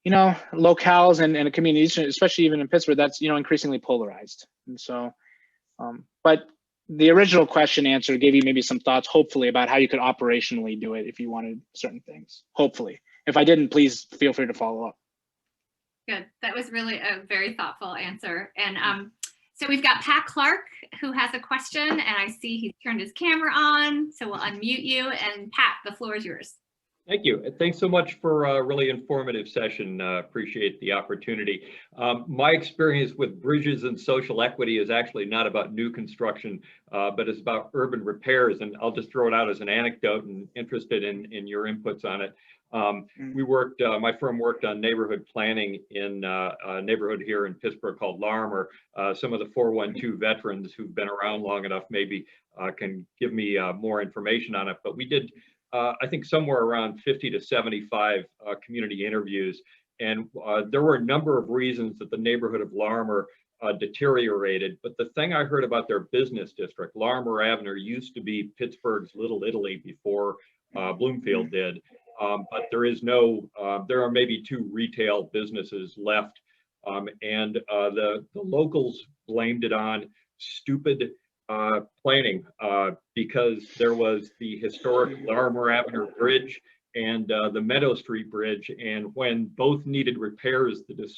locales and a community, especially even in Pittsburgh, that's, increasingly polarized. And so, but the original question answer gave you maybe some thoughts, hopefully, about how you could operationally do it if you wanted certain things, hopefully. If I didn't, please feel free to follow up. Good. That was really a very thoughtful answer. And so we've got Pat Clark, who has a question, and I see he's turned his camera on, so we'll unmute you. And Pat, the floor is yours. Thank you. Thanks so much for a really informative session. Appreciate the opportunity. My experience with bridges and social equity is actually not about new construction, but it's about urban repairs. And I'll just throw it out as an anecdote, and interested in your inputs on it. My firm worked on neighborhood planning in a neighborhood here in Pittsburgh called Larmer. Some of the 412 veterans who've been around long enough maybe can give me more information on it. But we did, I think, somewhere around 50 to 75 community interviews. And there were a number of reasons that the neighborhood of Larmer deteriorated. But the thing I heard about their business district, Larmer Avenue, used to be Pittsburgh's Little Italy before Bloomfield did. But there are maybe 2 retail businesses left. And the locals blamed it on stupid planning because there was the historic Larmer Avenue Bridge and the Meadow Street Bridge. And when both needed repairs, the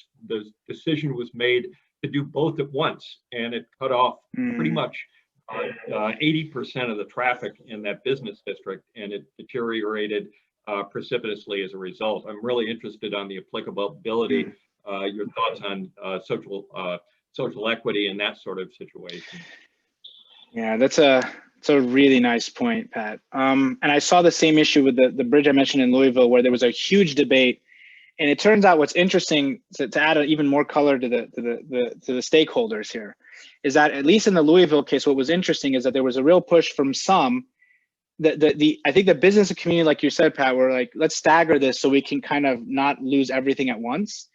decision was made to do both at once. And it cut off pretty much 80% of the traffic in that business district, and it deteriorated precipitously as a result. I'm really interested on the applicability, your thoughts on social equity in that sort of situation. Yeah, it's a really nice point, Pat. And I saw the same issue with the bridge I mentioned in Louisville, where there was a huge debate. And it turns out what's interesting, to add even more color to the stakeholders here, is that at least in the Louisville case, what was interesting is that there was a real push from some. I think the business community, like you said, Pat, were like, let's stagger this so we can kind of not lose everything at once.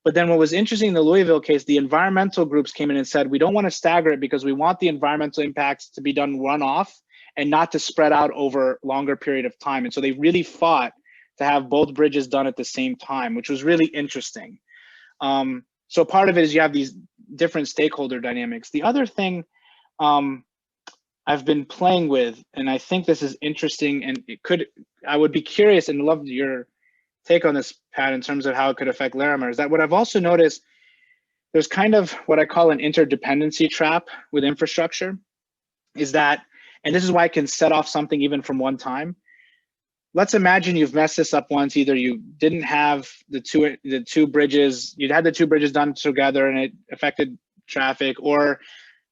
But then what was interesting in the Louisville case, the environmental groups came in and said, we don't want to stagger it because we want the environmental impacts to be done one-off and not to spread out over a longer period of time. And so they really fought to have both bridges done at the same time, which was really interesting. So part of it is you have these different stakeholder dynamics. The other thing I've been playing with, and I think this is interesting, and I would be curious and love your take on this, Pat, in terms of how it could affect Larimer, is that what I've also noticed, there's kind of what I call an interdependency trap with infrastructure, is that, and this is why I can set off something even from one time. Let's imagine you've messed this up once. Either you didn't have the two bridges, you'd had the 2 bridges done together and it affected traffic, or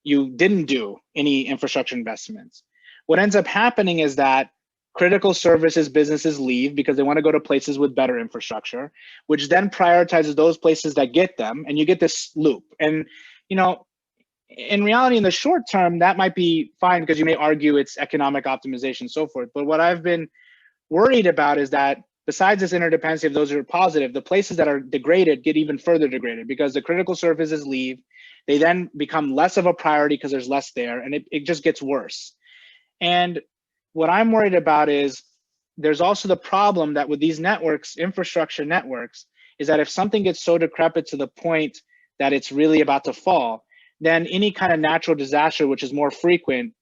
you didn't do any infrastructure investments. What ends up happening is that critical services businesses leave because they want to go to places with better infrastructure, which then prioritizes those places that get them, and you get this loop. And in reality, in the short term, that might be fine because you may argue it's economic optimization and so forth. But what I've been worried about is that besides this interdependency of those who are positive, the places that are degraded get even further degraded because the critical services leave. They then become less of a priority because there's less there, and it just gets worse. And what I'm worried about is there's also the problem that with these networks, infrastructure networks, is that if something gets so decrepit to the point that it's really about to fall, then any kind of natural disaster, which is more frequent,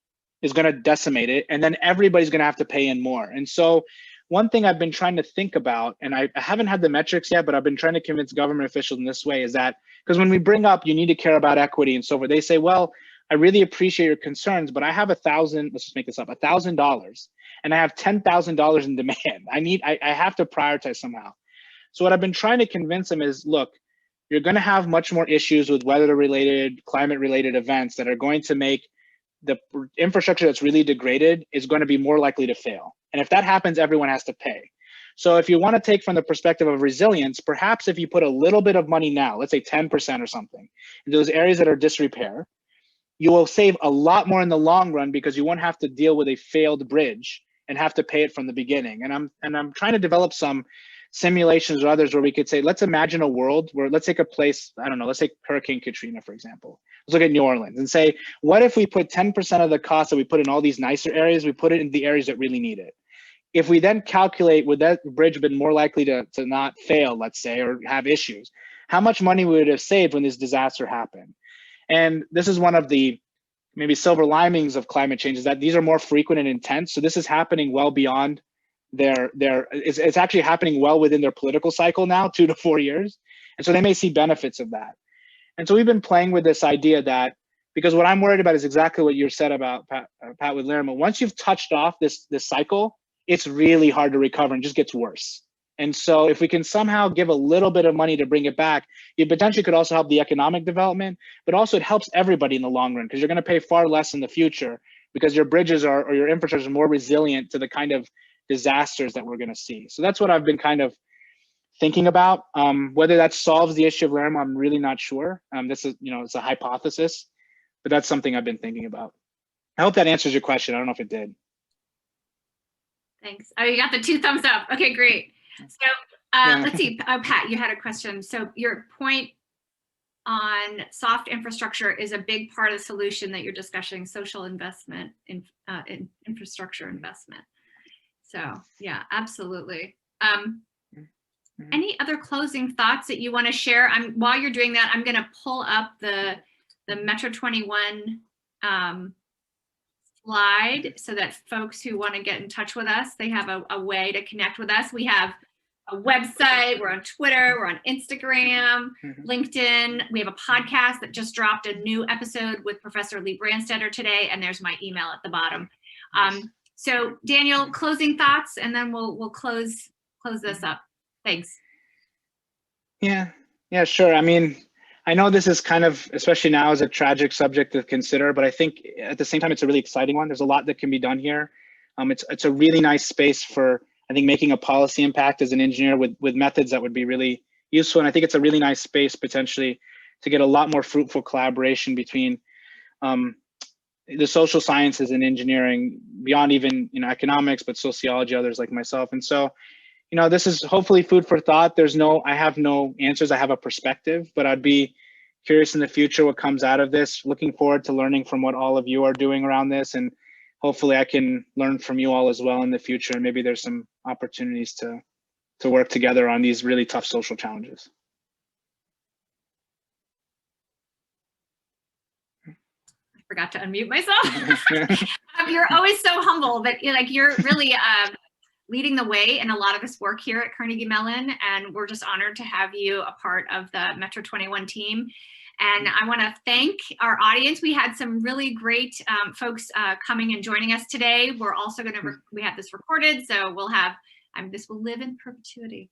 is going to decimate it. And then everybody's going to have to pay in more. And so one thing I've been trying to think about, and I haven't had the metrics yet, but I've been trying to convince government officials in this way, is that because when we bring up you need to care about equity and so forth, they say, well, I really appreciate your concerns, but I have $1,000, let's just make this up, $1,000, and I have $10,000 in demand. I have to prioritize somehow. So what I've been trying to convince them is, look, you're going to have much more issues with weather-related, climate-related events that are going to make the infrastructure that's really degraded is going to be more likely to fail. And if that happens, everyone has to pay. So if you want to take from the perspective of resilience, perhaps if you put a little bit of money now, let's say 10% or something, in those areas that are disrepair, you will save a lot more in the long run because you won't have to deal with a failed bridge and have to pay it from the beginning. And I'm trying to develop some simulations or others where we could say, let's imagine a world where, let's take a place, I don't know, let's take Hurricane Katrina, for example. Let's look at New Orleans and say, what if we put 10% of the cost that we put in all these nicer areas, we put it in the areas that really need it? If we then calculate, would that bridge been more likely to not fail, let's say, or have issues? How much money would it have saved when this disaster happened? And this is one of the maybe silver linings of climate change, is that these are more frequent and intense. So this is happening well beyond it's actually happening well within their political cycle now, 2 to 4 years. And so they may see benefits of that. And so we've been playing with this idea that, because what I'm worried about is exactly what you said about, Pat, with Laramie. Once you've touched off this cycle, it's really hard to recover and just gets worse. And so if we can somehow give a little bit of money to bring it back, it potentially could also help the economic development, but also it helps everybody in the long run, because you're going to pay far less in the future because your bridges or your infrastructure is more resilient to the kind of disasters that we're going to see. So that's what I've been kind of thinking about. Whether that solves the issue of Laramie, I'm really not sure. This is, it's a hypothesis, but that's something I've been thinking about. I hope that answers your question. I don't know if it did. Thanks. Oh, you got the 2 thumbs up. Okay, great. So let's see, Pat, you had a question. So your point on soft infrastructure is a big part of the solution that you're discussing, social investment in infrastructure investment. So yeah, absolutely. Any other closing thoughts that you want to share? While you're doing that, I'm going to pull up the Metro21 slide so that folks who want to get in touch with us, they have a way to connect with us. We have a website, we're on Twitter, we're on Instagram, LinkedIn. We have a podcast that just dropped a new episode with Professor Lee Brandstetter today, and there's my email at the bottom. So Daniel, closing thoughts, and then we'll close this up. Thanks. Yeah, sure. I mean, I know this is kind of, especially now, is a tragic subject to consider, but I think at the same time, it's a really exciting one. There's a lot that can be done here. It's a really nice space for, I think, making a policy impact as an engineer with methods that would be really useful. And I think it's a really nice space potentially to get a lot more fruitful collaboration between the social sciences and engineering, beyond even economics, but sociology, others like myself. And so, this is hopefully food for thought. I have no answers. I have a perspective, but I'd be curious in the future what comes out of this. Looking forward to learning from what all of you are doing around this, and hopefully I can learn from you all as well in the future. And maybe there's some opportunities to work together on these really tough social challenges. I forgot to unmute myself. You're always so humble, but you're really leading the way in a lot of this work here at Carnegie Mellon, and we're just honored to have you a part of the Metro21 team. And I want to thank our audience. We had some really great folks coming and joining us today. We're also going to, we have this recorded, so we'll have, this will live in perpetuity.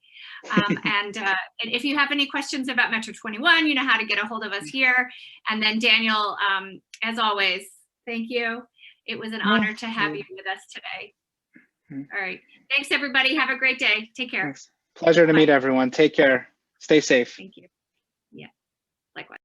And if you have any questions about Metro21, you know how to get a hold of us here. And then Daniel, as always, thank you. It was an honor to have you with us today. All right. Thanks, everybody. Have a great day. Take care. Thanks. Pleasure to meet everyone. Take care. Stay safe. Thank you. Yeah, likewise.